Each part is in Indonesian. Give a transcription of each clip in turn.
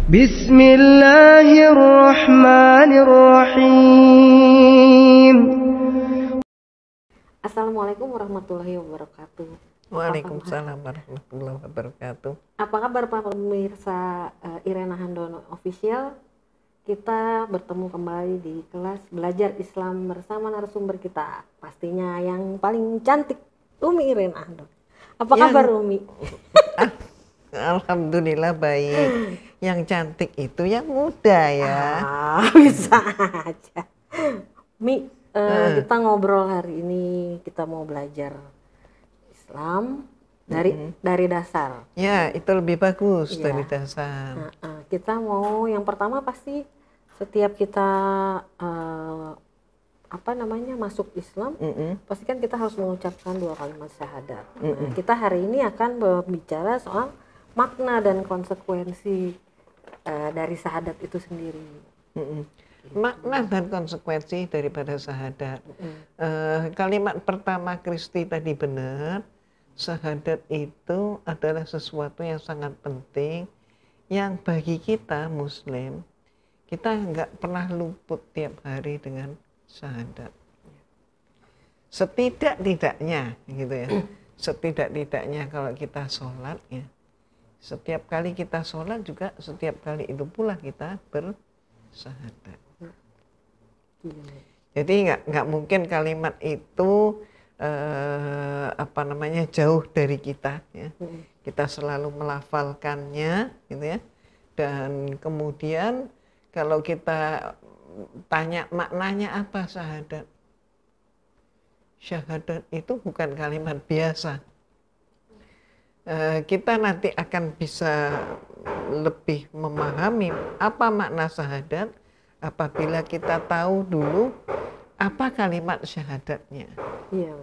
Bismillahirrahmanirrahim. Assalamualaikum warahmatullahi wabarakatuh. Waalaikumsalam warahmatullahi wabarakatuh. Apa kabar Pak pemirsa Irena Handono Official? Kita bertemu kembali di kelas belajar Islam bersama narasumber kita. Pastinya yang paling cantik, Umi Irena Handono. Apa kabar Umi? Alhamdulillah baik. Yang cantik itu yang muda ya. Bisa aja. Mi, kita ngobrol hari ini, kita mau belajar Islam dari dasar. Ya, itu lebih bagus dari dasar. Kita mau yang pertama pasti setiap kita masuk Islam, pasti kan kita harus mengucapkan 2 kalimat syahadat. Kita hari ini akan berbicara soal makna dan konsekuensi dari syahadat itu sendiri. Makna dan konsekuensi daripada syahadat. Kalimat pertama Kristi tadi benar. Syahadat itu adalah sesuatu yang sangat penting yang bagi kita Muslim, kita nggak pernah luput tiap hari dengan syahadat. Setidak-tidaknya gitu ya. Setidak-tidaknya kalau kita sholat ya, setiap kali kita sholat juga setiap kali itu pula kita bersyahadat. Jadi nggak mungkin kalimat itu jauh dari kita ya. Kita selalu melafalkannya gitu ya. Dan kemudian kalau kita tanya maknanya apa syahadat? Syahadat itu bukan kalimat biasa. Kita nanti akan bisa lebih memahami apa makna syahadat apabila kita tahu dulu apa kalimat syahadatnya. Iya.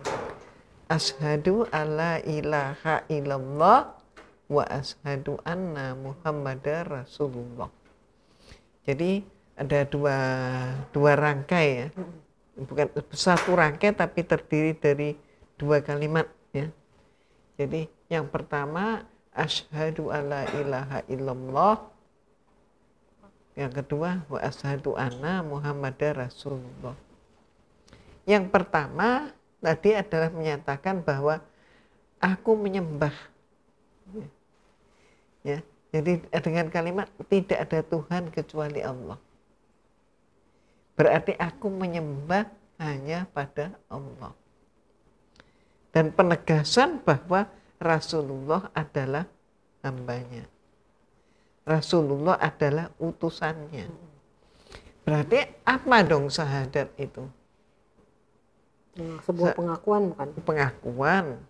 Asyhadu alla ilaha illallah wa asyhadu anna Muhammadar Rasulullah. Jadi ada dua rangkai ya. Bukan satu rangkai tapi terdiri dari 2 kalimat ya. Jadi yang pertama asyhadu alla ilaha illallah. Yang kedua wa asyhadu anna Muhammadar Rasulullah. Yang pertama tadi adalah menyatakan bahwa aku menyembah. Ya. Jadi dengan kalimat tidak ada Tuhan kecuali Allah. Berarti aku menyembah hanya pada Allah. Dan penegasan bahwa Rasulullah adalah hambanya. Rasulullah adalah utusannya. Berarti apa dong syahadat itu? Sebuah pengakuan bukan? Pengakuan.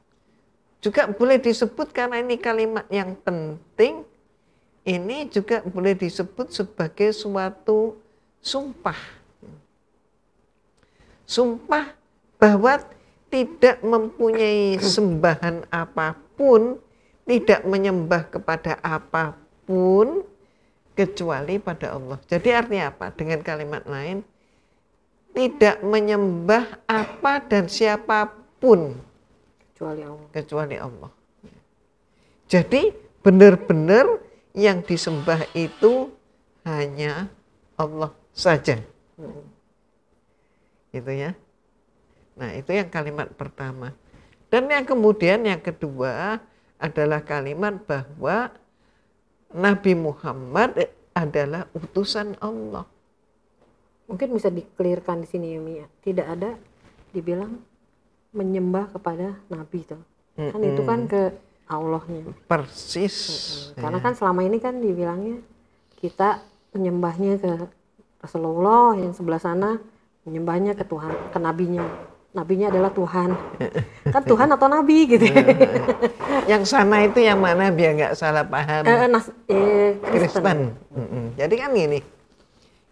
Juga boleh disebut karena ini kalimat yang penting. Ini juga boleh disebut sebagai suatu sumpah. Sumpah bahwa tidak mempunyai sembahan apapun, tidak menyembah kepada apapun kecuali pada Allah. Jadi artinya apa? Dengan kalimat lain, tidak menyembah apa dan siapapun kecuali Allah. Jadi benar-benar yang disembah itu hanya Allah saja. Gitu ya. Nah, itu yang kalimat pertama. Dan yang kemudian yang kedua adalah kalimat bahwa Nabi Muhammad adalah utusan Allah. Mungkin bisa dikelirkan di sini ya Mi. Tidak ada dibilang menyembah kepada Nabi tuh. Kan itu kan ke Allahnya. Persis. Karena kan selama ini kan dibilangnya kita menyembahnya ke Rasulullah, yang sebelah sana menyembahnya ke Tuhan, ke Nabinya. Nabinya adalah Tuhan. Kan Tuhan atau Nabi gitu. Yang sana itu yang mana biar nggak salah paham. Kristen. Jadi kan gini,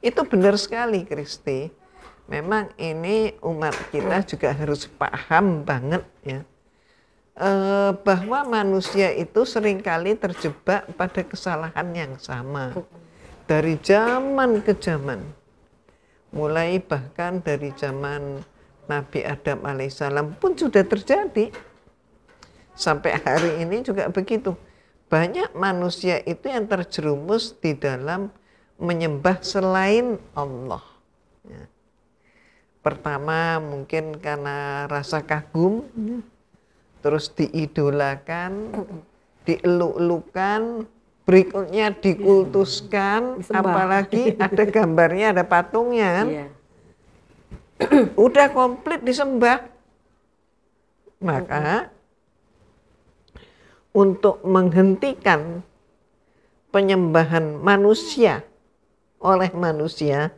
itu benar sekali Kristi. Memang ini umat kita juga harus paham banget ya. Bahwa manusia itu seringkali terjebak pada kesalahan yang sama. Dari zaman ke zaman. Mulai bahkan dari zaman Nabi Adam alaihissalam pun sudah terjadi. Sampai hari ini juga begitu. banyak manusia itu yang terjerumus di dalam menyembah selain Allah. Ya. Pertama mungkin karena rasa kagum, terus diidolakan, dieluk-elukan, berikutnya dikultuskan, apalagi ada gambarnya, ada patungnya kan. Udah komplit disembah. Maka untuk menghentikan penyembahan manusia oleh manusia,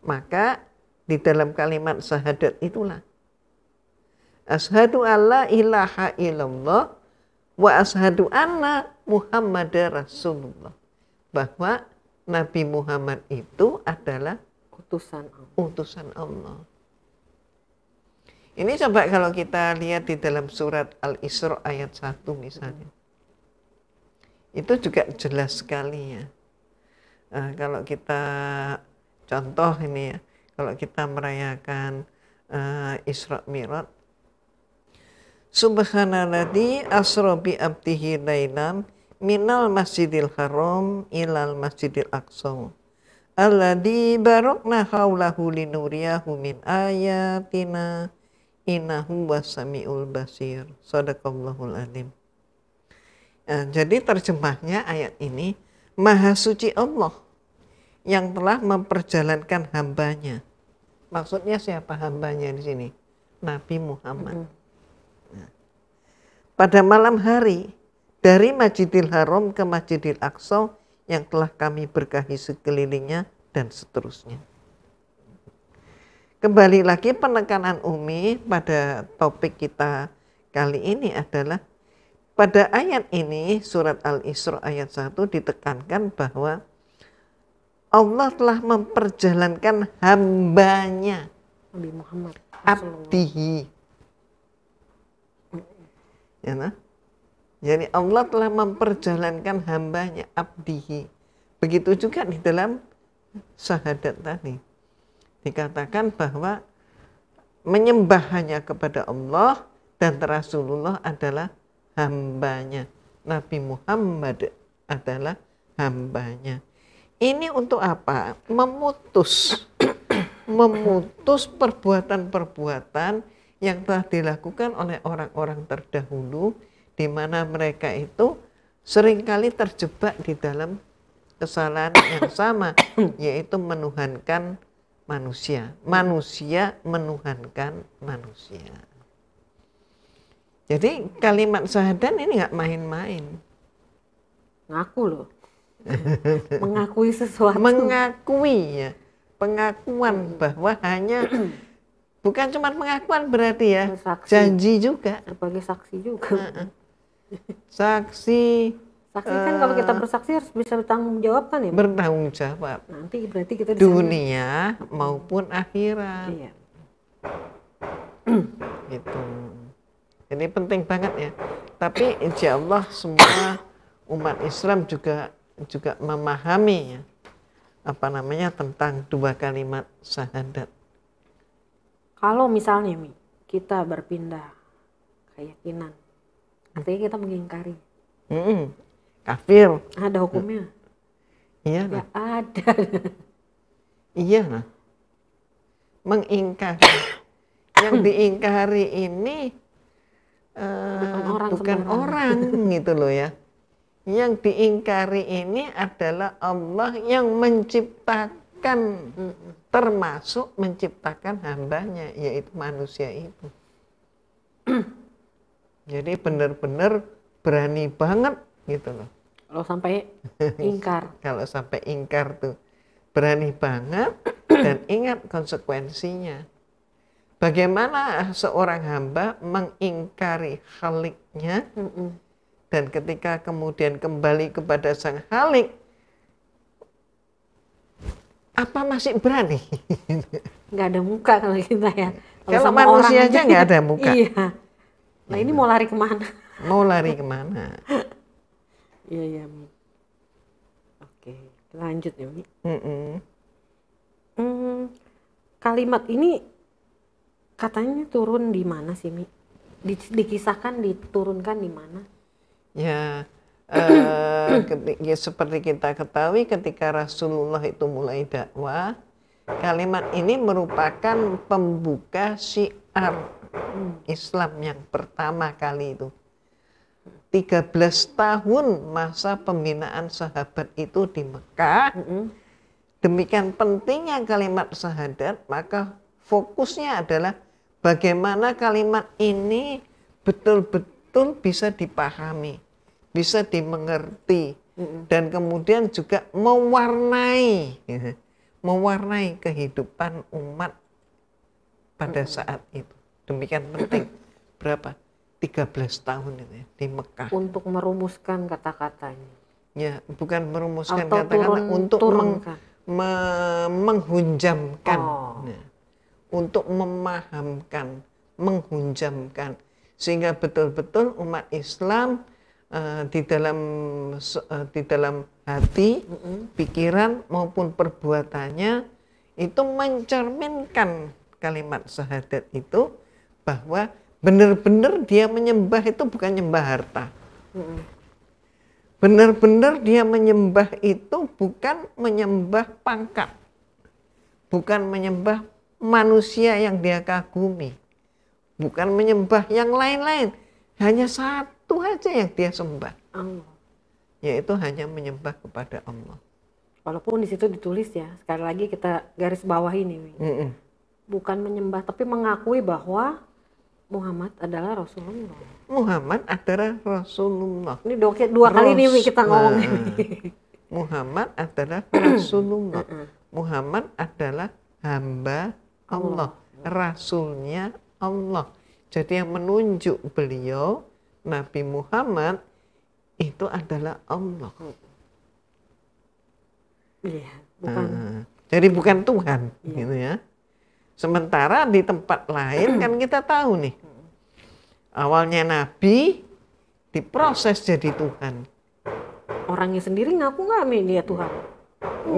maka di dalam kalimat syahadat itulah asyhadu alla ilaha illallah wa asyhadu anna Muhammadar Rasulullah, bahwa Nabi Muhammad itu adalah utusan Allah. Ini coba kalau kita lihat di dalam surat Al-Isra ayat 1 misalnya. Itu juga jelas sekali ya. Kalau kita contoh ini ya, kalau kita merayakan Isra Mi'raj, Subhanalladzi asra bi abdihi lailam minal masjidil haram ilal masjidil aqsa alladzi barakna haulahu linuriyahu min ayatina innahu wasami'ul basir. Shadaqallahul adzim. Jadi terjemahnya ayat ini, Maha Suci Allah yang telah memperjalankan hambanya. Maksudnya siapa hambanya di sini? Nabi Muhammad. Pada malam hari dari Masjidil Haram ke Masjidil Aqsa yang telah kami berkahi sekelilingnya dan seterusnya. Kembali lagi penekanan Umi pada topik kita kali ini adalah pada ayat ini surat Al-Isra ayat 1 ditekankan bahwa Allah telah memperjalankan hambanya Nabi Muhammad abdihi. Ya, nah? Jadi Allah telah memperjalankan hambanya abdihi. Begitu juga di dalam syahadat tadi. Dikatakan bahwa menyembah hanya kepada Allah dan Rasulullah adalah hambanya. Nabi Muhammad adalah hambanya. Ini untuk apa? Memutus perbuatan-perbuatan yang telah dilakukan oleh orang-orang terdahulu, di mana mereka itu seringkali terjebak di dalam kesalahan yang sama, yaitu menuhankan manusia. Manusia menuhankan manusia. Jadi kalimat syahadat ini nggak main-main. Ngaku loh. Mengakui sesuatu. Mengakui ya. Pengakuan bahwa hanya bukan cuma pengakuan berarti ya. Saksi. Janji juga. Sebagai saksi juga. Saksi. Saksi kan kalau kita bersaksi harus bisa bertanggung jawab kan ya? Bertanggung jawab. Nanti berarti kita dunia maupun akhirat. Iya. Gitu. Jadi penting banget ya. Tapi insya Allah semua umat Islam juga memahami ya, tentang dua kalimat syahadat. Kalau misalnya kita berpindah keyakinan, artinya kita mengingkari. Kafir. Ada hukumnya? Iya. Ya ada. Iya nah. Mengingkari. Yang diingkari ini bukan orang gitu loh ya. Yang diingkari ini adalah Allah yang menciptakan, termasuk menciptakan hambanya, yaitu manusia itu. Jadi benar-benar berani banget gitu loh. Kalau sampai ingkar. Kalau sampai ingkar tuh berani banget dan ingat konsekuensinya. Bagaimana seorang hamba mengingkari Khaliknya dan ketika kemudian kembali kepada sang Khalik, apa masih berani? Nggak ada muka kalau kita ya. Kalau manusia aja nggak ada muka. Iya. Nah ini mau lari kemana? Mau lari kemana? Iya. Oke, lanjut ya Mi. Kalimat ini katanya turun di mana sih Mi? Dikisahkan diturunkan di mana? Ya, ya seperti kita ketahui ketika Rasulullah itu mulai dakwah, kalimat ini merupakan pembuka syiar Islam yang pertama kali itu. 13 tahun masa pembinaan sahabat itu di Mekah. Demikian pentingnya kalimat syahadat, maka fokusnya adalah bagaimana kalimat ini betul-betul bisa dipahami, bisa dimengerti, dan kemudian juga mewarnai kehidupan umat pada saat itu. Demikian penting. Berapa? 13 tahun itu ya, di Mekah. Untuk merumuskan kata-katanya. Ya, bukan merumuskan Atau kata-kata, untuk menghunjamkan. Nah, untuk memahamkan, menghunjamkan, sehingga betul-betul umat Islam di dalam hati, pikiran maupun perbuatannya itu mencerminkan kalimat syahadat itu, bahwa benar-benar dia menyembah itu bukan nyembah harta. Benar-benar dia menyembah itu bukan menyembah pangkat, bukan menyembah manusia yang dia kagumi, bukan menyembah yang lain-lain. Hanya satu aja yang dia sembah, Allah. Yaitu hanya menyembah kepada Allah. Walaupun di situ ditulis ya, sekali lagi kita garis bawah ini, bukan menyembah tapi mengakui bahwa Muhammad adalah Rasulullah. Muhammad adalah Rasulullah. Ini dua kali nih kita ngomong ini. Muhammad adalah Rasulullah. Muhammad adalah hamba Allah, Rasulnya Allah. Jadi yang menunjuk beliau, Nabi Muhammad, itu adalah Allah. Iya, bukan. Jadi bukan Tuhan, gitu ya. Sementara di tempat lain kan kita tahu nih, awalnya Nabi diproses jadi Tuhan. Orangnya sendiri ngaku nggak dia Tuhan?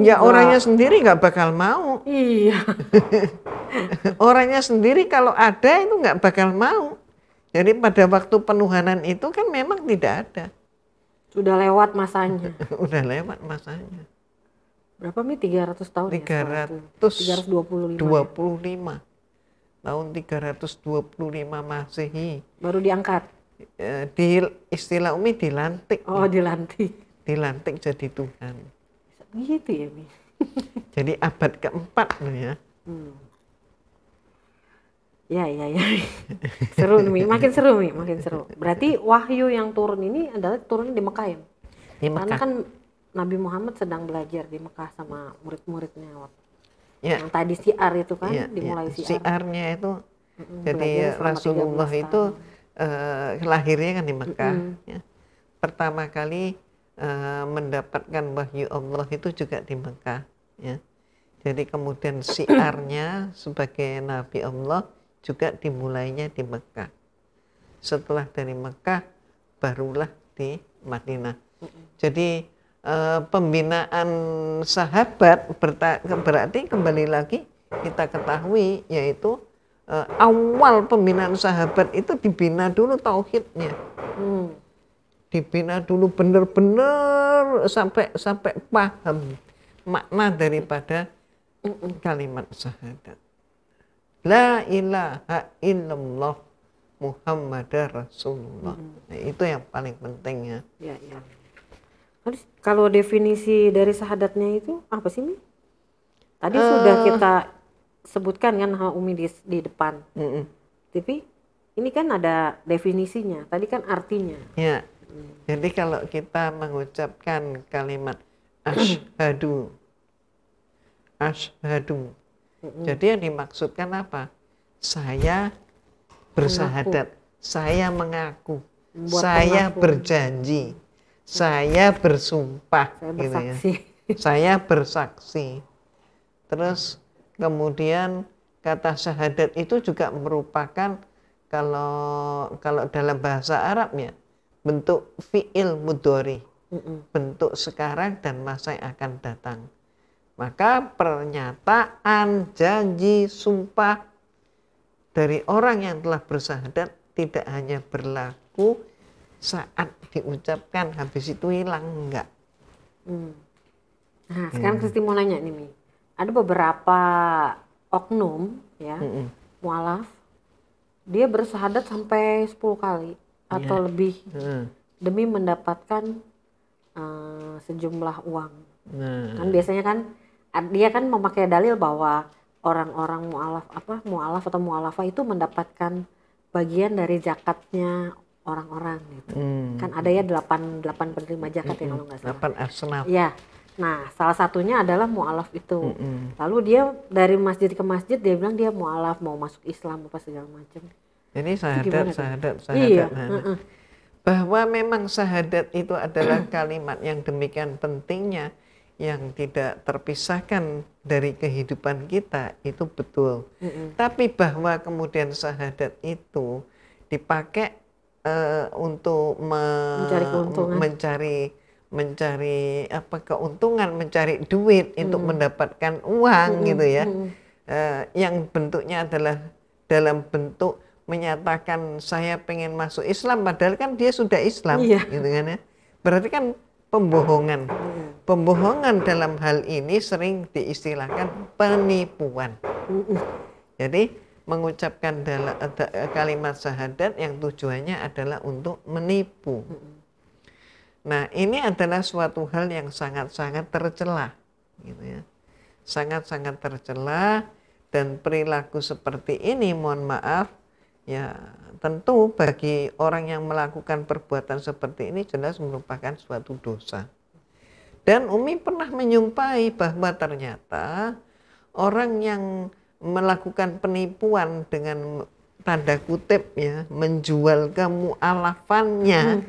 Ya orangnya sendiri nggak bakal mau. Iya. Orangnya sendiri kalau ada itu nggak bakal mau. Jadi pada waktu penuhanan itu kan memang tidak ada. Sudah lewat masanya. Udah lewat masanya. Berapa Mi? 300 tahun 325. Tahun 325 Masehi. Baru diangkat. Di istilah Umi dilantik. Oh, dilantik. Dilantik jadi Tuhan. Gitu ya, Mi. Jadi abad keempat loh ya. Ya. Seru Mi, makin seru Mi, makin seru. Berarti wahyu yang turun ini adalah turun di Mekah ya? Di Mekah. Karena kan Nabi Muhammad sedang belajar di Mekah sama murid-muridnya waktu. Ya. Yang tadi siar itu kan, dimulai siar. Siarnya itu, jadi Rasulullah itu lahirnya kan di Mekah. Ya. Pertama kali mendapatkan wahyu Allah itu juga di Mekah. Ya. Jadi kemudian siarnya sebagai Nabi Allah juga dimulainya di Mekah. Setelah dari Mekah, barulah di Madinah. Jadi pembinaan sahabat berarti kembali lagi kita ketahui, yaitu awal pembinaan sahabat itu dibina dulu tauhidnya, dibina dulu benar-benar sampai paham makna daripada kalimat syahadat. La ilaha illallah Muhammadar Rasulullah. Nah, itu yang paling penting ya. Ya. Kalau definisi dari syahadatnya itu apa sih, Mi? Tadi sudah kita sebutkan kan Umi di depan. Tapi ini kan ada definisinya. Tadi kan artinya. Ya. Jadi kalau kita mengucapkan kalimat asyhadu. Jadi yang dimaksudkan apa? Saya bersyahadat, saya mengaku, saya berjanji, saya bersumpah, gitu ya. Saya bersaksi. Terus kemudian kata syahadat itu juga merupakan kalau dalam bahasa Arabnya bentuk fi'il mudhari, bentuk sekarang dan masa yang akan datang. Maka pernyataan, janji, sumpah dari orang yang telah bersyahadat tidak hanya berlaku saat diucapkan habis itu hilang, enggak. Nah, sekarang Kristi mau nanya nih, Mi. Ada beberapa oknum ya, mualaf, dia bersyahadat sampai 10 kali atau lebih demi mendapatkan sejumlah uang. Kan biasanya kan dia kan memakai dalil bahwa orang-orang mualaf atau mualafah itu mendapatkan bagian dari zakatnya orang-orang gitu. Kan ada ya 8 penerima zakat ya kalau nggak salah. 8 asnaf. Ya. Nah, salah satunya adalah mualaf itu. Lalu dia dari masjid ke masjid dia bilang dia mualaf, mau masuk Islam apa segala macam. Ini syahadat. Iya. Bahwa memang syahadat itu adalah kalimat yang demikian pentingnya, yang tidak terpisahkan dari kehidupan kita, itu betul. Tapi bahwa kemudian syahadat itu dipakai untuk mencari keuntungan, mencari duit untuk mendapatkan uang gitu ya. Yang bentuknya adalah dalam bentuk menyatakan saya pengen masuk Islam, padahal kan dia sudah Islam, gitu kan ya. Berarti kan pembohongan. Pembohongan dalam hal ini sering diistilahkan penipuan. Jadi mengucapkan kalimat syahadat yang tujuannya adalah untuk menipu. Nah, ini adalah suatu hal yang sangat-sangat tercela, gitu ya. Sangat-sangat tercela, dan perilaku seperti ini, mohon maaf, ya tentu bagi orang yang melakukan perbuatan seperti ini jelas merupakan suatu dosa. Dan Umi pernah menyumpahi bahwa ternyata orang yang melakukan penipuan dengan tanda kutip ya, menjual kemu'alafannya,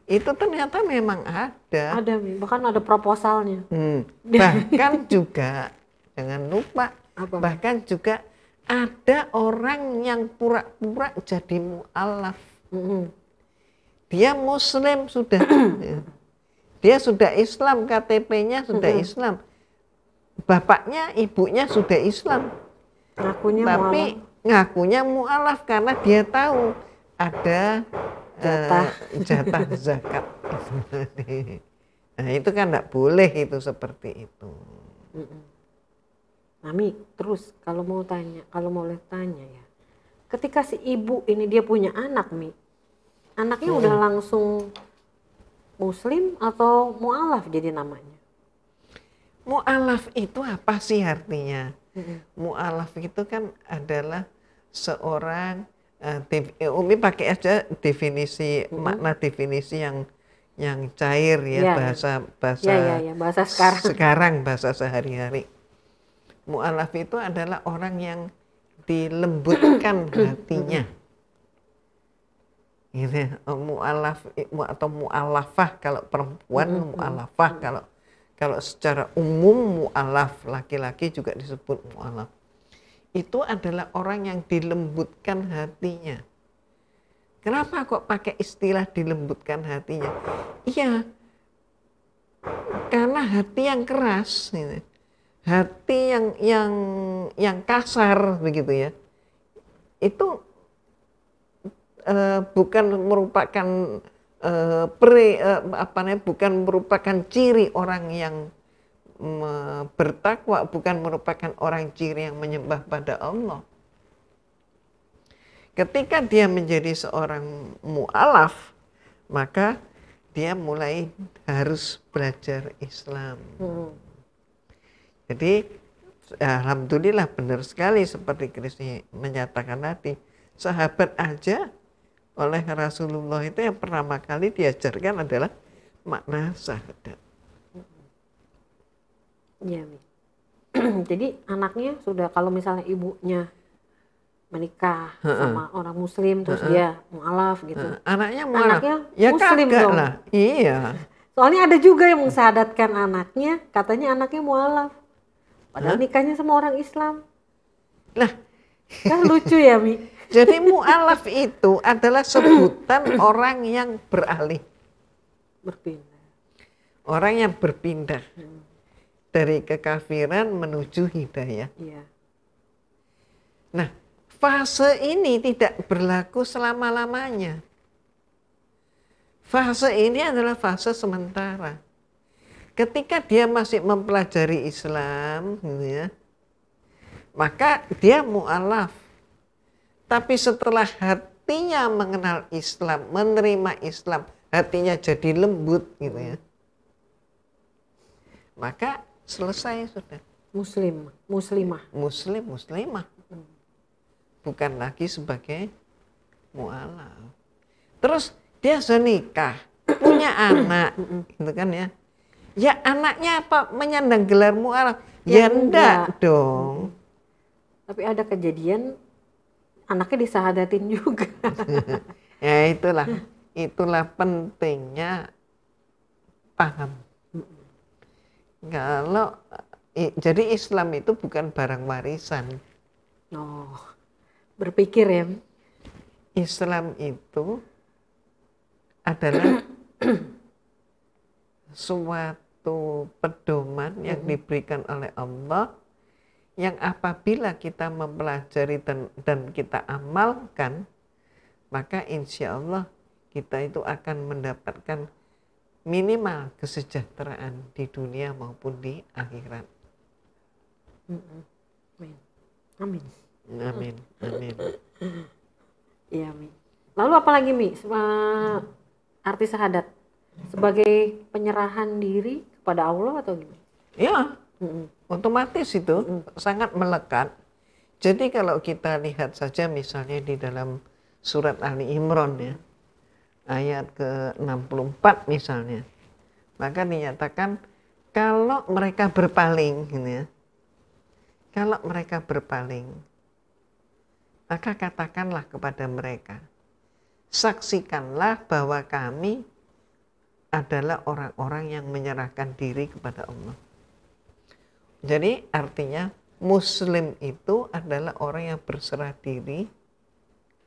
itu ternyata memang ada. Ada, bahkan ada proposalnya. Bahkan juga, jangan lupa, bahkan juga ada orang yang pura-pura jadi mu'alaf. Dia Muslim sudah, dia sudah Islam, KTP-nya sudah Islam, bapaknya, ibunya sudah Islam, ngakunya mu'alaf karena dia tahu ada jatah zakat. Nah, itu kan enggak boleh itu seperti itu. Mami, terus kalau mau boleh tanya ya, ketika si ibu ini dia punya anak, Mi, anaknya udah langsung Muslim atau mu'alaf jadi namanya? Mu'alaf itu apa sih artinya? Mu'alaf itu kan adalah seorang, Umi pakai aja definisi, makna definisi yang cair ya, bahasa sekarang, bahasa sehari-hari. Mu'alaf itu adalah orang yang dilembutkan hatinya. Gitu ya. Mu'alaf atau mu'alafah kalau perempuan, mu'alafah kalau secara umum mu'alaf, laki-laki juga disebut mu'alaf. Itu adalah orang yang dilembutkan hatinya. Kenapa kok pakai istilah dilembutkan hatinya? Iya, karena hati yang keras, gitu. Hati yang kasar begitu ya, itu bukan merupakan bukan merupakan ciri orang yang bertakwa, bukan merupakan orang ciri yang menyembah pada Allah. Ketika dia menjadi seorang mu'alaf, maka dia mulai harus belajar Islam. Jadi alhamdulillah benar sekali seperti Kristi menyatakan tadi, sahabat aja oleh Rasulullah itu yang pertama kali diajarkan adalah makna syahadat. Iya, Mi. Jadi anaknya sudah, kalau misalnya ibunya menikah sama orang Muslim terus dia mu'alaf gitu. Anaknya mu'alaf. Ya Muslim dong. Lah. Iya. Soalnya ada juga yang mensyahadatkan anaknya, katanya anaknya mu'alaf. Padahal nikahnya sama orang Islam. Nah, kan lucu ya, Mi. Jadi mu'alaf itu adalah sebutan orang yang beralih. Berpindah. Orang yang berpindah. Dari kekafiran menuju hidayah. Iya. Nah, fase ini tidak berlaku selama-lamanya. Fase ini adalah fase sementara. Ketika dia masih mempelajari Islam, gitu ya, maka dia mu'alaf. Tapi setelah hatinya mengenal Islam, menerima Islam, hatinya jadi lembut, gitu ya, maka selesai sudah. Muslimah. Muslimah. Bukan lagi sebagai mu'alaf. Terus dia sudah nikah, punya anak, gitu kan ya. Ya anaknya apa? Menyandang gelar mu'alaf? Ya enggak dong. Tapi ada kejadian anaknya disahadatin juga. Ya itulah pentingnya paham. Kalau jadi Islam itu bukan barang warisan. Oh, berpikir ya. Islam itu adalah suatu pedoman yang diberikan oleh Allah, yang apabila kita mempelajari dan kita amalkan, maka insya Allah kita itu akan mendapatkan minimal kesejahteraan di dunia maupun di akhirat. Amin. Amin. Iya, Mi. Lalu apa lagi, Mi? Arti syahadat sebagai penyerahan diri kepada Allah atau gimana? Ya, otomatis itu sangat melekat. Jadi kalau kita lihat saja misalnya di dalam surat Ali Imran ya, ayat ke-64 misalnya, maka dinyatakan kalau mereka berpaling, gitu ya, kalau mereka berpaling, maka katakanlah kepada mereka, saksikanlah bahwa kami adalah orang-orang yang menyerahkan diri kepada Allah. Jadi artinya Muslim itu adalah orang yang berserah diri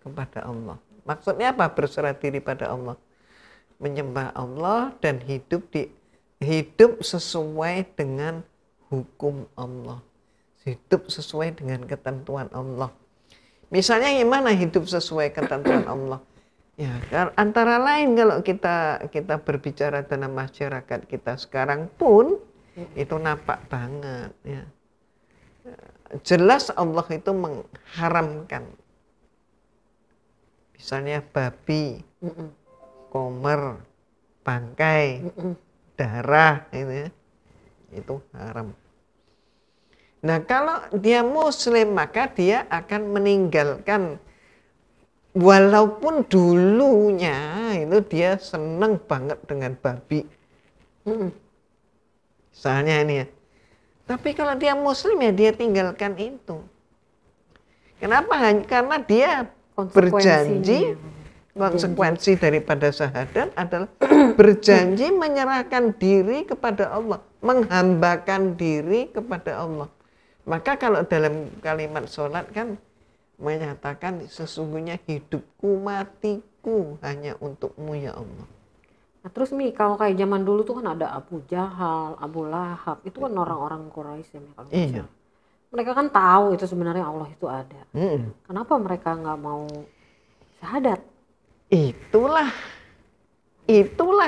kepada Allah. Maksudnya apa berserah diri pada Allah? Menyembah Allah dan hidup sesuai dengan hukum Allah. Hidup sesuai dengan ketentuan Allah. Misalnya gimana hidup sesuai ketentuan Allah? Ya, antara lain kalau kita berbicara dalam masyarakat kita sekarang pun itu nampak banget ya. Jelas Allah itu mengharamkan misalnya babi, komer, bangkai, darah itu haram. Nah, kalau dia Muslim maka dia akan meninggalkan, walaupun dulunya itu dia seneng banget dengan babi. Misalnya ini ya. Tapi kalau dia Muslim ya dia tinggalkan itu. Kenapa? Karena dia berjanji, konsekuensi daripada syahadat adalah berjanji menyerahkan diri kepada Allah, menghambakan diri kepada Allah. Maka kalau dalam kalimat sholat kan menyatakan sesungguhnya hidupku matiku hanya untukmu ya Allah. Nah, terus Mi, kalau kayak zaman dulu tuh kan ada Abu Jahal, Abu Lahab, itu kan orang-orang Quraisy ya, kalau iya. Mereka kan tahu itu sebenarnya Allah itu ada. Kenapa mereka nggak mau syahadat? Itulah.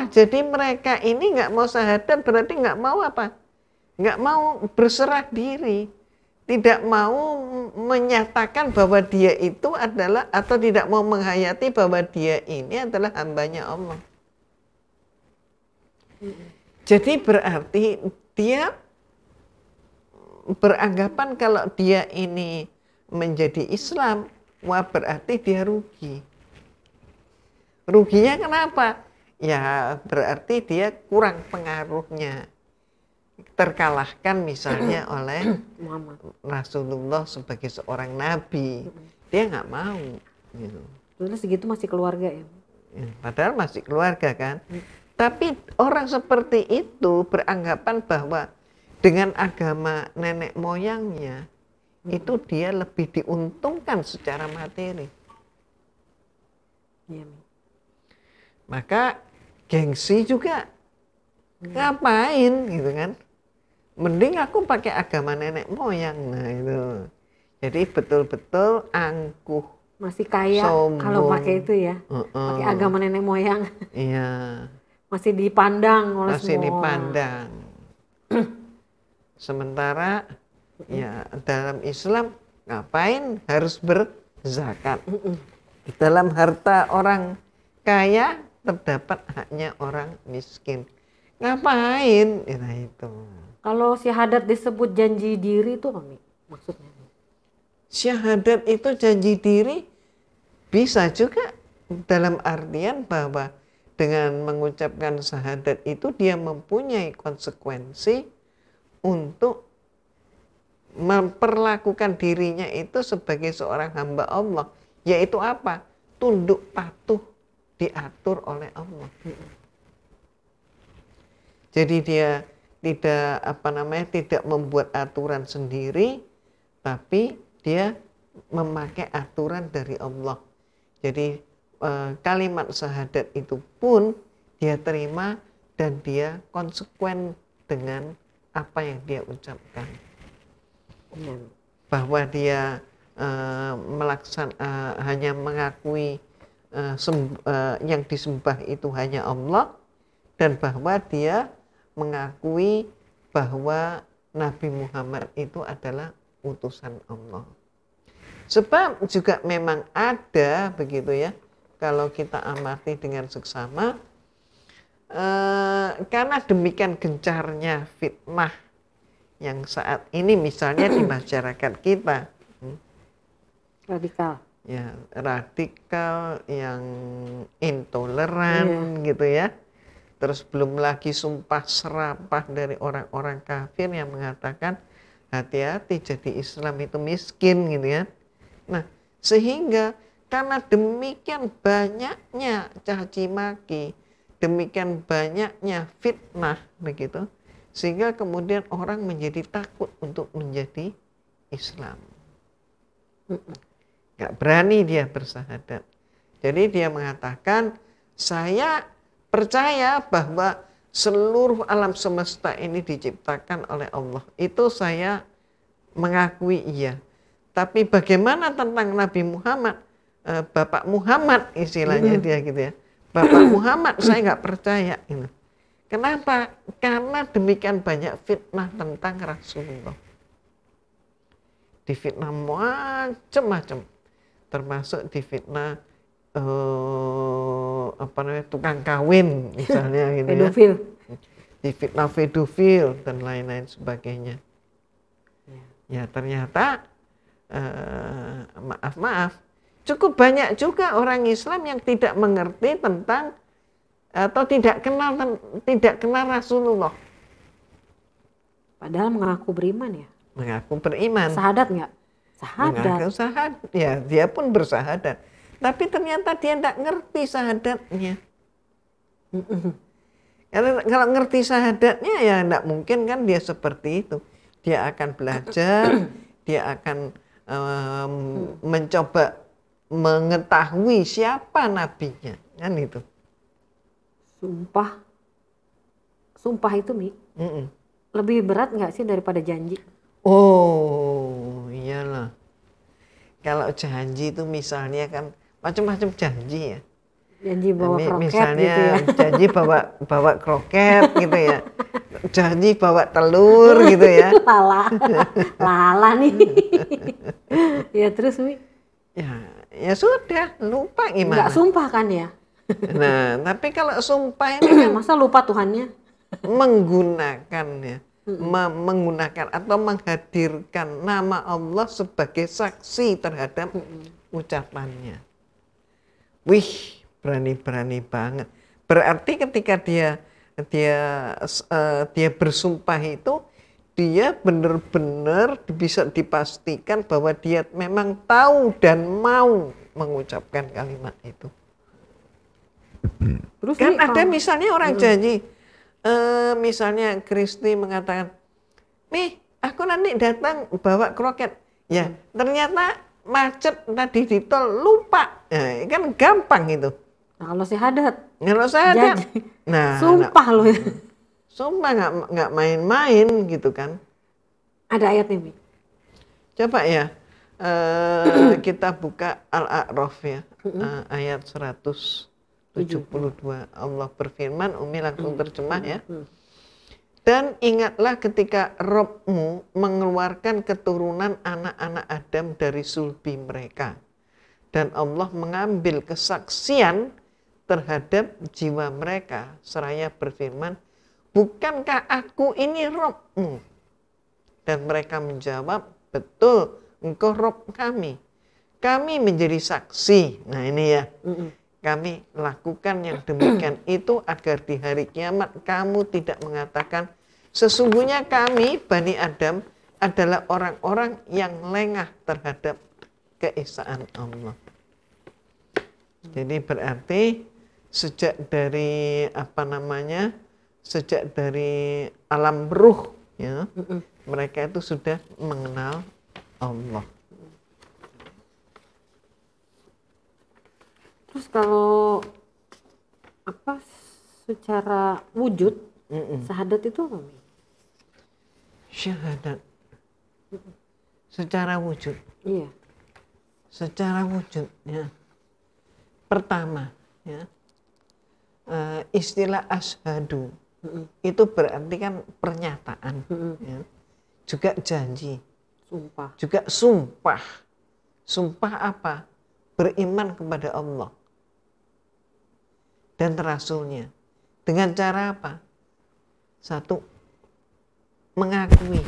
Jadi mereka ini nggak mau syahadat berarti nggak mau apa? Nggak mau berserah diri. Tidak mau menyatakan bahwa dia itu adalah, atau tidak mau menghayati bahwa dia ini adalah hambanya Allah. Jadi berarti dia beranggapan kalau dia ini menjadi Islam, wah berarti dia rugi. Ruginya kenapa? Ya berarti dia kurang pengaruhnya. Terkalahkan misalnya oleh Rasulullah sebagai seorang nabi. Dia nggak mau. Gitu. Terus segitu masih keluarga ya? Padahal masih keluarga kan. Tapi orang seperti itu beranggapan bahwa dengan agama nenek moyangnya itu dia lebih diuntungkan secara materi. Iya. Maka gengsi juga. Ngapain gitu kan? Mending aku pakai agama nenek moyang. Nah itu. Jadi betul-betul angkuh Masih kaya kalau pakai itu ya. Pakai agama nenek moyang. Iya. Masih dipandang oleh Masih semua dipandang. Sementara ya dalam Islam ngapain harus berzakat? Di dalam harta orang kaya terdapat haknya orang miskin. Ngapain? Nah itu. Kalau syahadat disebut janji diri itu apa nih maksudnya? Syahadat itu janji diri bisa juga dalam artian bahwa dengan mengucapkan syahadat itu dia mempunyai konsekuensi untuk memperlakukan dirinya itu sebagai seorang hamba Allah, yaitu apa? Tunduk patuh diatur oleh Allah. Jadi dia tidak membuat aturan sendiri, tapi dia memakai aturan dari Allah. Jadi kalimat syahadat itu pun dia terima dan dia konsekuen dengan apa yang dia ucapkan. Bahwa dia hanya mengakui yang disembah itu hanya Allah, dan bahwa dia mengakui bahwa Nabi Muhammad itu adalah utusan Allah. Sebab juga memang ada begitu ya, kalau kita amati dengan seksama, karena demikian gencarnya fitnah yang saat ini misalnya di masyarakat kita, radikal yang intoleran gitu ya, terus belum lagi sumpah serapah dari orang-orang kafir yang mengatakan hati-hati jadi Islam itu miskin gitu ya. Nah, sehingga karena demikian banyaknya caci maki, demikian banyaknya fitnah begitu, sehingga kemudian orang menjadi takut untuk menjadi Islam. Gak berani dia bersyahadat. Jadi dia mengatakan, saya percaya bahwa seluruh alam semesta ini diciptakan oleh Allah. Itu saya mengakui iya. Tapi bagaimana tentang Nabi Muhammad, Bapak Muhammad istilahnya dia gitu ya. Bapak Muhammad saya nggak percaya. Gitu. Kenapa? Karena demikian banyak fitnah tentang Rasulullah. Difitnah macam-macam, termasuk difitnah tukang kawin misalnya gitu pedofil. Ya. Difitnah pedofil dan lain-lain sebagainya. Ya ternyata maaf, cukup banyak juga orang Islam yang tidak mengerti tentang atau tidak kenal Rasulullah. Padahal mengaku beriman ya. Mengaku beriman. Syahadat nggak? Syahadat. Mengaku syahadat. Ya, dia pun bersyahadat. Tapi ternyata dia tidak ngerti syahadatnya. Kalau ngerti syahadatnya ya tidak mungkin kan dia seperti itu. Dia akan belajar, dia akan mencoba mengetahui siapa nabinya, kan itu. Sumpah itu Mi, lebih berat nggak sih daripada janji? Oh iyalah, kalau janji itu misalnya kan macam-macam janji ya. Janji bawa kroket misalnya gitu ya. Janji bawa kroket gitu ya. Janji bawa telur gitu ya. Lala nih. Ya terus Mi. Ya sudah, lupa gimana. Nggak sumpah kan ya. Nah tapi kalau sumpah ini kan masa lupa Tuhannya. Menggunakan ya, menggunakan atau menghadirkan nama Allah sebagai saksi terhadap ucapannya. Wih, berani banget. Berarti ketika dia bersumpah itu, dia benar-benar bisa dipastikan bahwa dia memang tahu dan mau mengucapkan kalimat itu. Terus kan ada misalnya orang janji, misalnya Kristi mengatakan, "Nih, aku nanti datang bawa kroket." Ya, ternyata macet tadi di tol, lupa. Nah, kan gampang itu. Nah, kalau syahadat. Nah, sumpah loh. Sumpah nggak main-main gitu kan. Ada ayatnya, Mi. Coba ya. kita buka Al-A'raf ya, ayat 172. Allah berfirman, Umi langsung terjemah ya. Dan ingatlah ketika Rabbmu mengeluarkan keturunan anak-anak Adam dari sulbi mereka. Dan Allah mengambil kesaksian terhadap jiwa mereka. Seraya berfirman, bukankah aku ini Rabbmu? Dan mereka menjawab, betul, engkau Rabb kami. Kami menjadi saksi. Nah ini ya. Kami lakukan yang demikian itu agar di hari kiamat kamu tidak mengatakan sesungguhnya kami Bani Adam adalah orang-orang yang lengah terhadap keesaan Allah. Jadi berarti sejak dari sejak dari alam ruh ya, mereka itu sudah mengenal Allah. Terus kalau secara wujud syahadat itu apa? Syahadat secara wujud. Iya. Secara wujud ya. Pertama ya. Istilah asyhadu itu berarti kan pernyataan ya. Juga janji. Sumpah. Juga sumpah. Sumpah apa? Beriman kepada Allah dan Rasulnya. Dengan cara apa? Satu, mengakui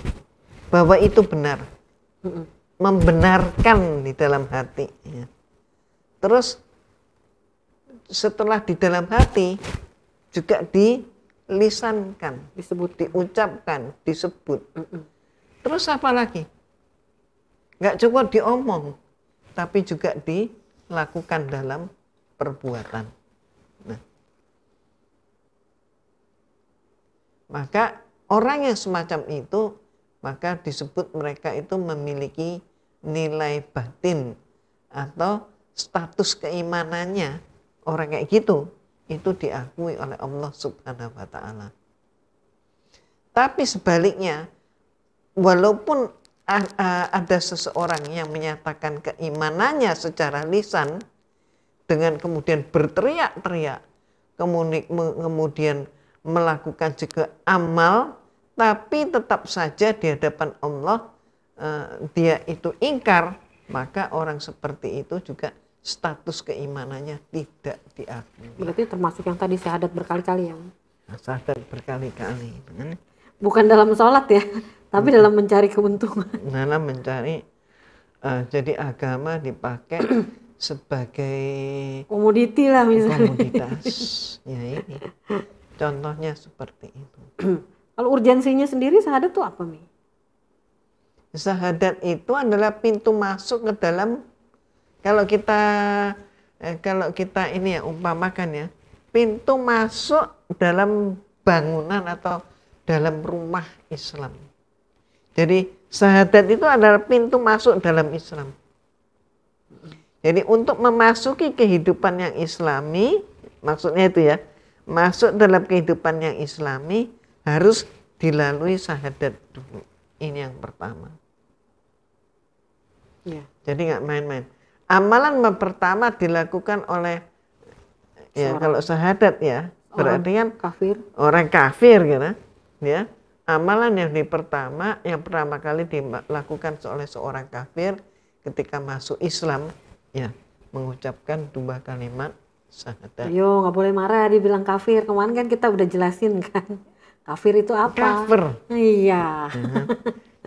bahwa itu benar. Membenarkan di dalam hati. Ya. Terus setelah di dalam hati juga dilisankan, diucapkan, disebut. Terus apa lagi? Nggak cukup diomong, tapi juga dilakukan dalam perbuatan. Nah, maka orang yang semacam itu, maka disebut mereka itu memiliki nilai batin atau status keimanannya. Orang kayak gitu, itu diakui oleh Allah Subhanahu wa Ta'ala. Tapi sebaliknya, walaupun ada seseorang yang menyatakan keimanannya secara lisan, dengan kemudian berteriak-teriak, kemudian melakukan juga amal, tapi tetap saja di hadapan Allah dia itu ingkar, maka orang seperti itu juga status keimanannya tidak diakui. Berarti termasuk yang tadi syahadat berkali-kali ya? Syahadat berkali-kali. Bukan dalam sholat ya, tapi dalam mencari keuntungan. Dalam mencari, jadi agama dipakai sebagai komoditi lah misalnya. Komoditas. Ya ini. Contohnya seperti itu. Kalau urgensinya sendiri syahadat itu apa, Mi? Syahadat itu adalah pintu masuk ke dalam, kalau kita ini ya umpamakan ya, pintu masuk dalam bangunan atau dalam rumah Islam. Jadi syahadat itu adalah pintu masuk dalam Islam. Jadi untuk memasuki kehidupan yang Islami, maksudnya itu ya, masuk dalam kehidupan yang Islami harus dilalui syahadat dulu. Ini yang pertama. Ya. Jadi nggak main-main. Amalan pertama dilakukan oleh kalau syahadat ya, berarti kan kafir. Orang kafir gitu ya. Amalan yang pertama kali dilakukan oleh seorang kafir ketika masuk Islam ya, mengucapkan 2 kalimat syahadat. Ayo, nggak boleh marah dibilang kafir. Kemarin kan kita udah jelasin kan. Kafir itu apa? Kafir. Iya.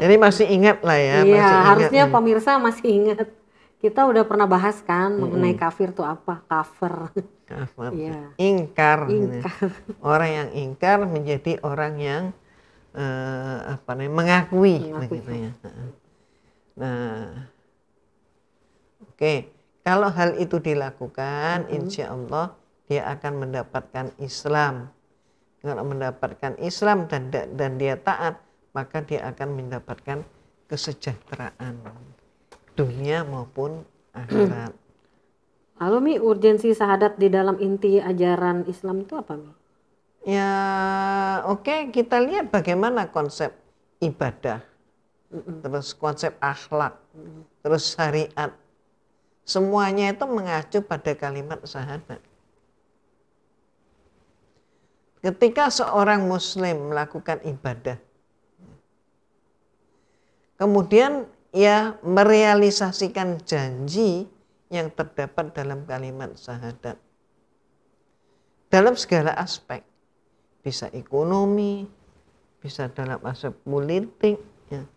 Jadi masih ingat lah ya. Iya, harusnya pemirsa masih ingat. Kita udah pernah bahas kan mengenai kafir itu apa? Kafir. Kafir. Iya. Ingkar. Ingkar. Orang yang ingkar menjadi orang yang mengakui. Begitu ya. Nah, oke. Kalau hal itu dilakukan, insya Allah dia akan mendapatkan Islam. Kalau mendapatkan Islam dan dia taat, maka dia akan mendapatkan kesejahteraan dunia maupun akhirat. Lalu Mi, urgensi syahadat di dalam inti ajaran Islam itu apa, Mi? Ya, oke, kita lihat bagaimana konsep ibadah. terus konsep akhlak, terus syariat. Semuanya itu mengacu pada kalimat syahadat. Ketika seorang muslim melakukan ibadah, kemudian ia merealisasikan janji yang terdapat dalam kalimat syahadat. Dalam segala aspek, bisa ekonomi, bisa dalam aspek politik, ya,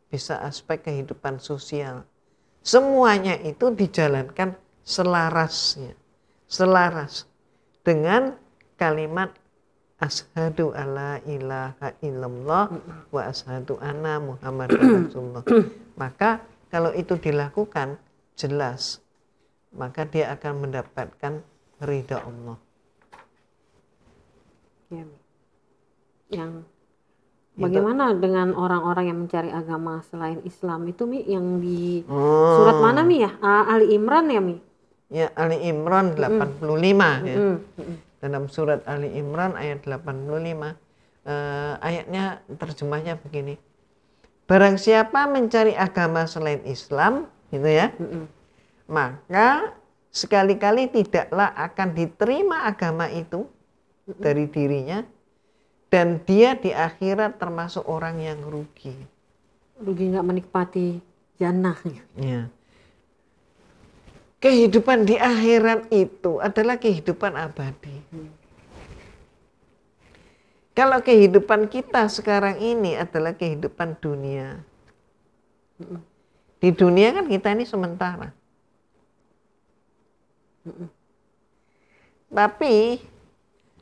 bisa aspek kehidupan sosial. Semuanya itu dijalankan selaras dengan kalimat asyhadu alla ilaha illallah wa asyhadu anna muhammadar rasulullah. Maka kalau itu dilakukan jelas, maka dia akan mendapatkan ridha Allah. Ya. Yang bagaimana dengan orang-orang yang mencari agama selain Islam itu Mi, yang di surat mana Mi ya? Ali Imran ya Mi? Ya, Ali Imran 85 ya. Dalam surat Ali Imran ayat 85, ayatnya terjemahnya begini. Barang siapa mencari agama selain Islam, gitu ya, maka sekali-kali tidaklah akan diterima agama itu dari dirinya, dan dia di akhirat termasuk orang yang rugi. Rugi nggak menikmati jannah. Ya. Kehidupan di akhirat itu adalah kehidupan abadi. Kalau kehidupan kita sekarang ini adalah kehidupan dunia. Di dunia kan kita ini sementara. Tapi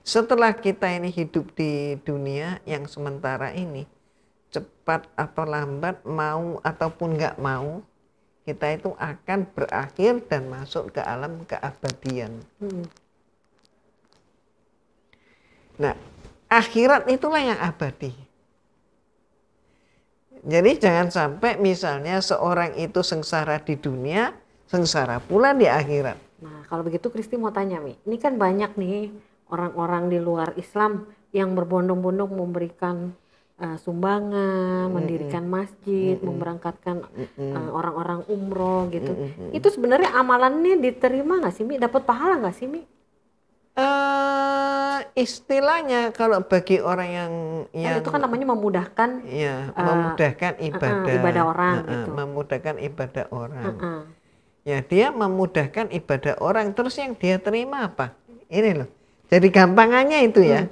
setelah kita ini hidup di dunia yang sementara ini, cepat atau lambat, mau ataupun nggak mau, kita itu akan berakhir dan masuk ke alam keabadian. Nah, akhirat itulah yang abadi. Jadi jangan sampai misalnya seorang itu sengsara di dunia, sengsara pula di akhirat. Nah, kalau begitu Kristi mau tanya Mi, ini kan banyak nih orang-orang di luar Islam yang berbondong-bondong memberikan sumbangan, mendirikan masjid, memberangkatkan orang-orang umroh gitu. Itu sebenarnya amalannya diterima nggak sih Mi? Dapat pahala nggak sih Mi? Istilahnya kalau bagi orang yang itu kan namanya memudahkan, ya, memudahkan ibadah orang, gitu. Memudahkan ibadah orang. Ya, dia memudahkan ibadah orang, terus yang dia terima apa? Ini loh. Jadi gampangannya itu ya.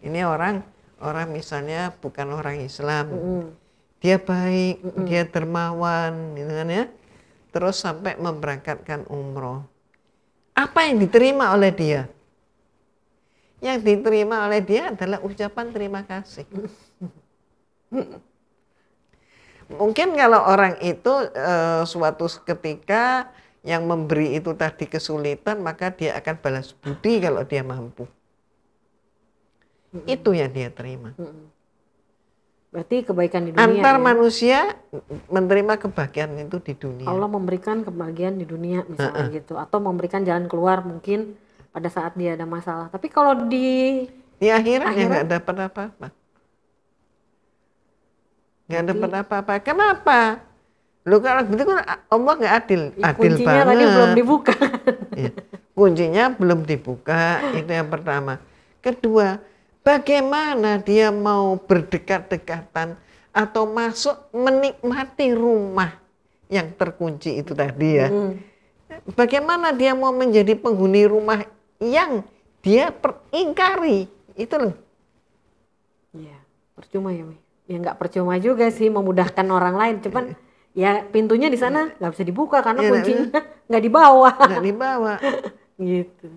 Ini orang misalnya bukan orang Islam, dia baik, dia dermawan, gitu kan ya. Terus sampai memberangkatkan umroh. Apa yang diterima oleh dia? Yang diterima oleh dia adalah ucapan terima kasih. Mungkin kalau orang itu suatu ketika yang memberi itu tadi kesulitan, maka dia akan balas budi kalau dia mampu. Itu yang dia terima. Berarti kebaikan di dunia. Antar manusia menerima kebahagiaan itu di dunia. Allah memberikan kebahagiaan di dunia misalnya gitu, atau memberikan jalan keluar mungkin pada saat dia ada masalah. Tapi kalau di akhirat ya nggak dapat apa-apa. Nggak dapat apa-apa. Kenapa? Lu kalau begitu Allah nggak adil. Adil kuncinya banget. Tadi belum dibuka. Ya, kuncinya belum dibuka, itu yang pertama. Kedua, bagaimana dia mau berdekat-dekatan atau masuk menikmati rumah yang terkunci itu tadi ya. Bagaimana dia mau menjadi penghuni rumah yang dia ingkari, itu loh. Iya, percuma ya Mi. Ya nggak percuma juga sih memudahkan orang lain, cuman ya pintunya di sana nggak bisa dibuka karena kuncinya nggak dibawa. Nggak dibawa. Gitu.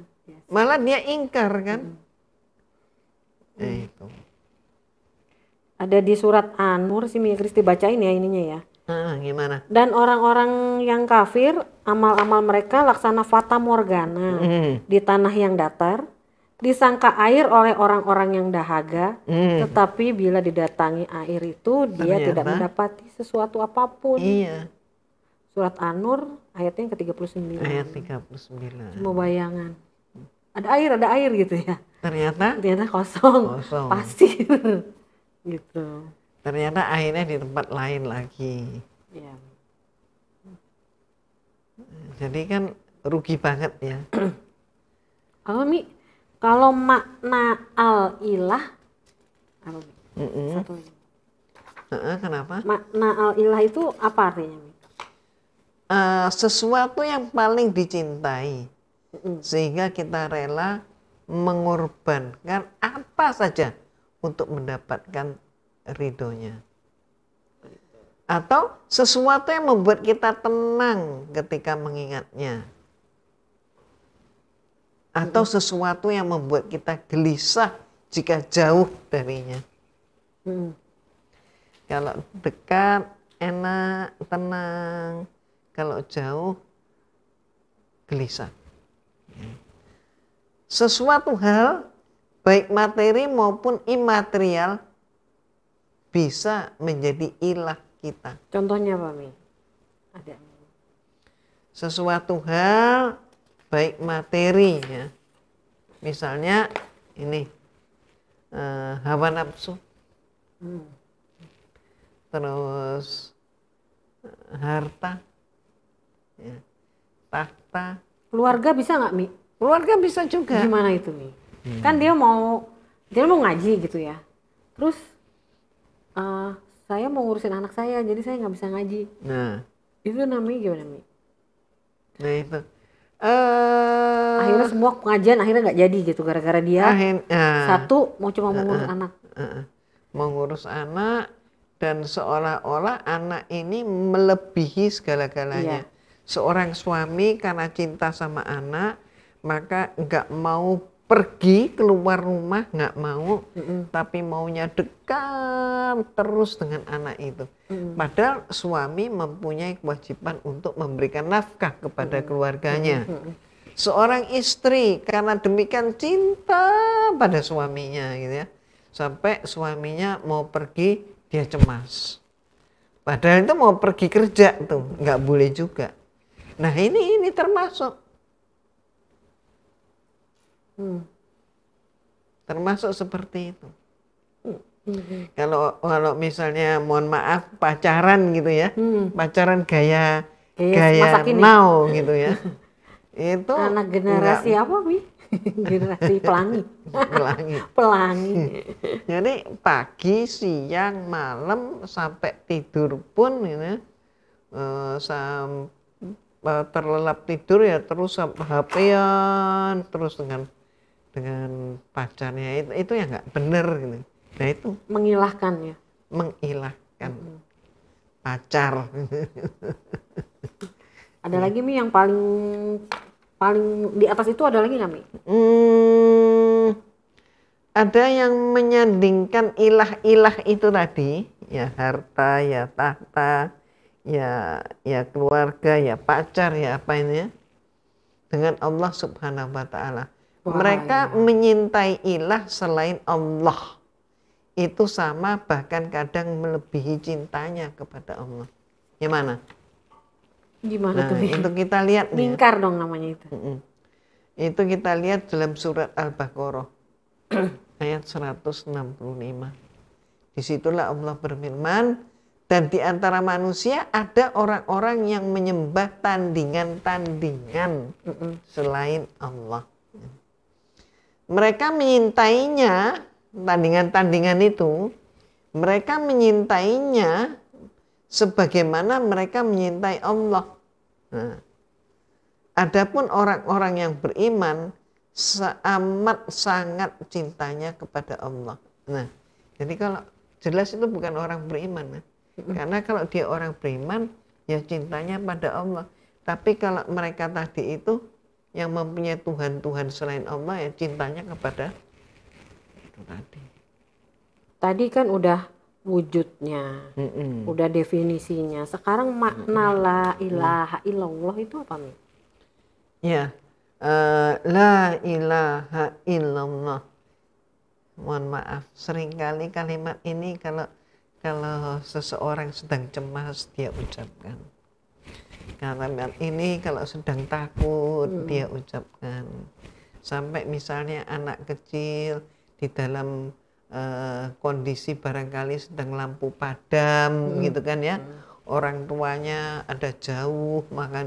Malah dia ingkar kan. Itu. Ada di surat An-Nur sih Mi Kristi bacain ya ininya ya. Gimana? Dan orang-orang yang kafir, amal-amal mereka laksana fata morgana di tanah yang datar, disangka air oleh orang-orang yang dahaga, tetapi bila didatangi air itu dia tidak mendapati sesuatu apapun. Iya. Surat An-Nur ayatnya yang ke-39. Ayat 39. Cuma bayangan. Ada air gitu ya. Ternyata kosong. Pasir. Gitu. Ternyata ternyata akhirnya di tempat lain lagi. Ya. Jadi kan rugi banget ya. Kalau makna al-ilah apa? Satu lagi. Kenapa? Makna al-ilah itu apa artinya, Mi? Sesuatu yang paling dicintai, sehingga kita rela mengorbankan apa saja untuk mendapatkan ridhonya. Atau sesuatu yang membuat kita tenang ketika mengingatnya. Atau sesuatu yang membuat kita gelisah jika jauh darinya. Kalau dekat, enak, tenang. Kalau jauh, gelisah. Sesuatu hal, baik materi maupun imaterial, bisa menjadi ilah kita. Contohnya apa, Mi? Ada. Sesuatu hal, baik materi ya. Misalnya ini, hawa nafsu. Terus harta. Ya, tahta. Keluarga bisa nggak, Mi? Keluarga bisa juga. Gimana itu, Mi? Kan dia mau ngaji gitu ya. Terus saya mau ngurusin anak saya, jadi saya nggak bisa ngaji. Nah, itu namanya gimana, Mi? Nah itu. Akhirnya semua pengajian akhirnya nggak jadi gitu gara-gara dia satu mau cuma mengurus anak. Mengurus anak dan seolah-olah anak ini melebihi segala-galanya. Iya. Seorang suami karena cinta sama anak maka nggak mau pergi keluar rumah, nggak mau, tapi maunya dekat terus dengan anak itu. Padahal suami mempunyai kewajiban untuk memberikan nafkah kepada keluarganya. Seorang istri karena demikian cinta pada suaminya, gitu ya, sampai suaminya mau pergi dia cemas. Padahal itu mau pergi kerja tuh, nggak boleh juga. Nah ini termasuk. Termasuk seperti itu. Kalau misalnya mohon maaf pacaran gitu ya, pacaran gaya now gitu ya, itu anak generasi apa, Mi? Generasi pelangi. Pelangi. Jadi pagi, siang, malam sampai tidur pun gitu, terlelap tidur ya terus HP-an terus dengan pacarnya itu ya nggak bener gitu. Nah itu mengilahkan ya. Mengilahkan pacar. Ada lagi, Mi, yang paling di atas itu ada lagi nggak, Mi? Ada yang menyandingkan ilah-ilah itu tadi, ya harta, ya tahta, ya keluarga, ya pacar, ya apa ini ya, dengan Allah Subhanahu wa Ta'ala. Mereka menyintai ilah selain Allah. Itu sama bahkan kadang melebihi cintanya kepada Allah. Gimana? Gimana tuh? Itu kita lihat. Lingkar dong namanya itu. Itu kita lihat dalam surat Al-Baqarah ayat 165. Disitulah Allah berfirman, dan di antara manusia ada orang-orang yang menyembah tandingan-tandingan selain Allah. Mereka menyintainya, tandingan-tandingan itu, mereka menyintainya sebagaimana mereka menyintai Allah. Nah, adapun orang-orang yang beriman amat sangat cintanya kepada Allah. Nah, jadi kalau jelas itu bukan orang beriman. Karena kalau dia orang beriman, ya cintanya pada Allah. Tapi kalau mereka tadi itu yang mempunyai Tuhan-Tuhan selain Allah, ya cintanya kepada itu tadi. Tadi kan udah wujudnya, udah definisinya. Sekarang makna la ilaha illallah itu apa, Mi? Ya, la ilaha illallah. Mohon maaf, seringkali kalimat ini kalau seseorang sedang cemas dia ucapkan. Kalimat ini kalau sedang takut dia ucapkan. Sampai misalnya anak kecil di dalam kondisi barangkali sedang lampu padam gitu kan ya, orang tuanya ada jauh, maka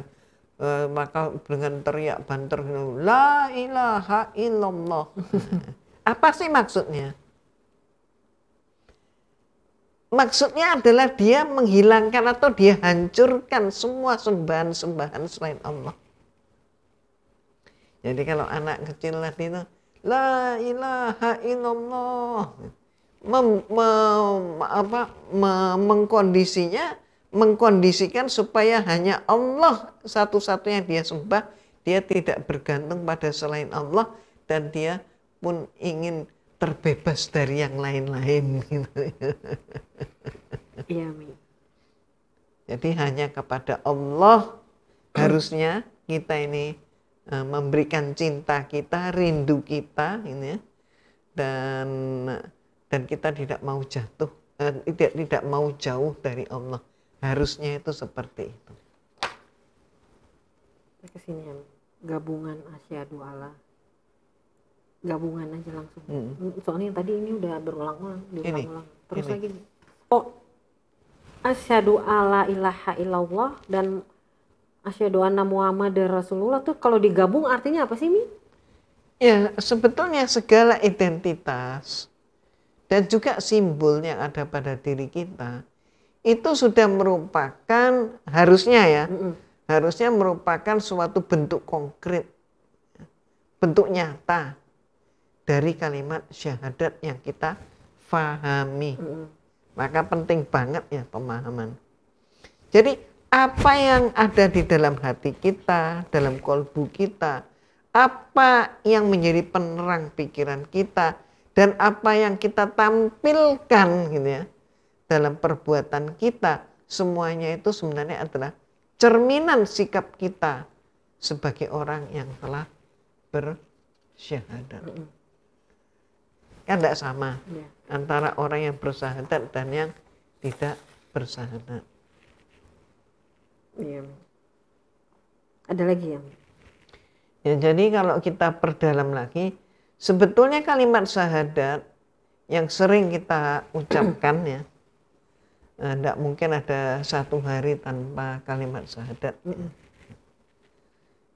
dengan teriak banter, la ilaha illallah. Apa sih maksudnya? Maksudnya adalah dia menghilangkan atau dia hancurkan semua sembahan-sembahan selain Allah. Jadi kalau anak kecil tadi itu la ilaha illallah, mengkondisikan supaya hanya Allah satu-satunya dia sembah, dia tidak bergantung pada selain Allah, dan dia pun ingin terbebas dari yang lain-lain gitu. Iya, Mi. Jadi hanya kepada Allah harusnya kita ini memberikan cinta kita, rindu kita ini ya, dan kita tidak mau jatuh, tidak mau jauh dari Allah. Harusnya itu seperti itu. Kesini ya, gabungan asyhadu alla, gabungan aja langsung. Soalnya yang tadi ini udah berulang-ulang, diulang-ulang. Terus lagi, asyhadu alla ilaha illallah dan asyhadu anna Muhammadar Rasulullah tuh kalau digabung artinya apa sih, Mi? Ya, sebetulnya segala identitas dan juga simbol yang ada pada diri kita itu sudah merupakan, harusnya ya, harusnya merupakan suatu bentuk konkret, bentuk nyata dari kalimat syahadat yang kita fahami. Maka penting banget ya pemahaman. Jadi apa yang ada di dalam hati kita, dalam kolbu kita, apa yang menjadi penerang pikiran kita, dan apa yang kita tampilkan gitu ya, dalam perbuatan kita, semuanya itu sebenarnya adalah cerminan sikap kita sebagai orang yang telah bersyahadat. Kan tidak sama antara orang yang bersyahadat dan yang tidak bersyahadat. Iya. Ada lagi ya? Ya, jadi kalau kita perdalam lagi, sebetulnya kalimat syahadat yang sering kita ucapkan ya, tidak mungkin ada satu hari tanpa kalimat syahadat.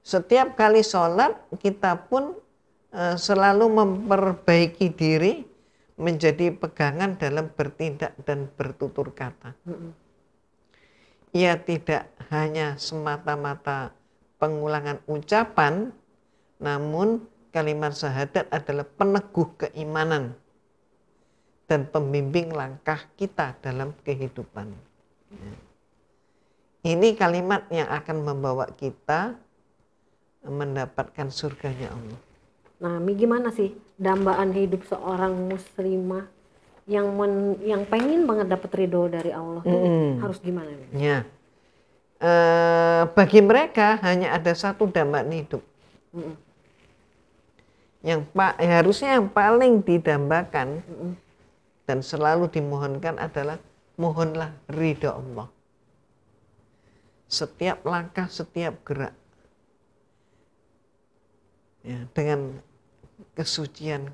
Setiap kali sholat kita pun selalu memperbaiki diri menjadi pegangan dalam bertindak dan bertutur kata. Ia tidak hanya semata-mata pengulangan ucapan, namun kalimat syahadat adalah peneguh keimanan dan pembimbing langkah kita dalam kehidupan. Ini kalimat yang akan membawa kita mendapatkan surganya Allah. Nah, Mi, gimana sih dambaan hidup seorang muslimah yang pengen banget dapat ridho dari Allah tuh harus gimana? Ya, bagi mereka hanya ada satu dambaan hidup. Yang harusnya yang paling didambakan dan selalu dimohonkan adalah mohonlah ridho Allah. Setiap langkah, setiap gerak, ya, dengan kesucian,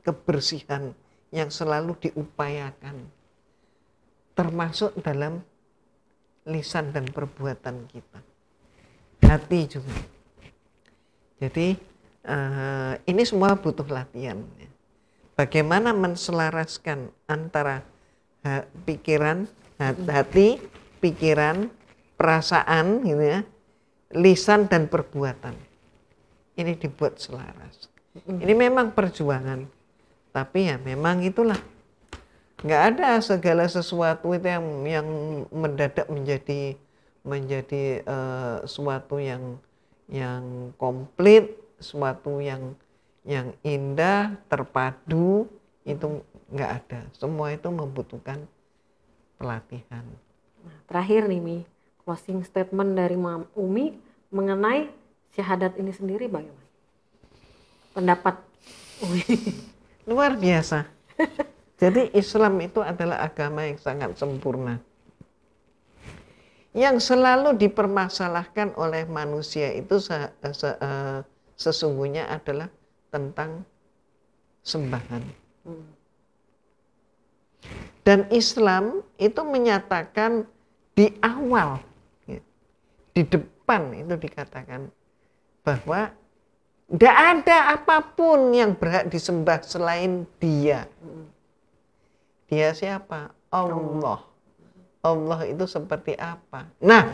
kebersihan yang selalu diupayakan, termasuk dalam lisan dan perbuatan kita, hati juga. Jadi ini semua butuh latihan. Bagaimana menselaraskan antara pikiran, hati, pikiran, perasaan, gitu ya, lisan dan perbuatan. Ini dibuat selaras. Ini memang perjuangan. Tapi ya memang itulah, nggak ada segala sesuatu itu yang mendadak menjadi suatu yang komplit, suatu yang indah, terpadu, itu nggak ada. Semua itu membutuhkan pelatihan. Nah, terakhir nih, Mi, closing statement dari Mam Umi mengenai syahadat ini sendiri bagaimana? Pendapat Umi. Luar biasa. Jadi Islam itu adalah agama yang sangat sempurna. Yang selalu dipermasalahkan oleh manusia itu sesungguhnya adalah tentang sembahan. Dan Islam itu menyatakan di awal, di depan itu dikatakan bahwa tidak ada apapun yang berhak disembah selain Dia. Dia siapa? Allah. Allah itu seperti apa? Nah,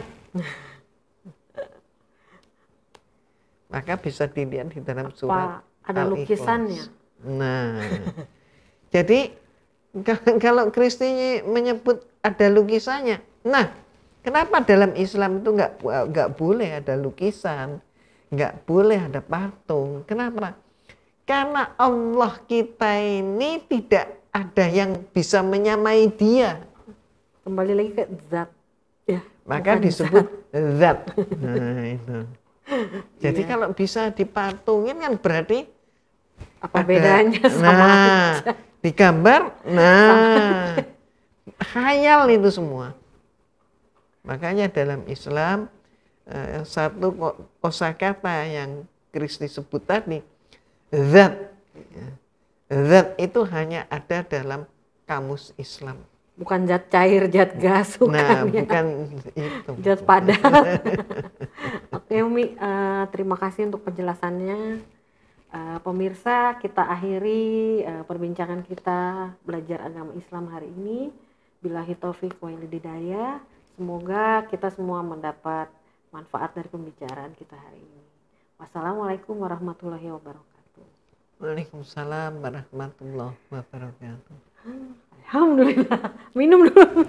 maka bisa dilihat di dalam surat ada lukisannya. Nah, jadi kalau Kristi menyebut ada lukisannya, nah, kenapa dalam Islam itu nggak boleh ada lukisan, nggak boleh ada patung? Kenapa? Karena Allah kita ini tidak ada yang bisa menyamai Dia. Kembali lagi ke zat, ya. Maka disebut zat. Nah itu. Jadi kalau bisa dipatungin kan berarti apa bedanya sama aja. Digambar, khayal itu semua. Makanya dalam Islam satu kosakata yang Kristi sebut tadi, zat. Zat itu hanya ada dalam kamus Islam. Bukan zat cair, zat gas, bukan bukan itu. Zat padat. Oke Umi, terima kasih untuk penjelasannya. Pemirsa, kita akhiri perbincangan kita belajar agama Islam hari ini. Billahi taufiq wal hidayah. Semoga kita semua mendapat manfaat dari pembicaraan kita hari ini. Wassalamualaikum warahmatullahi wabarakatuh. Waalaikumsalam warahmatullahi wabarakatuh. Alhamdulillah. Minum dulu.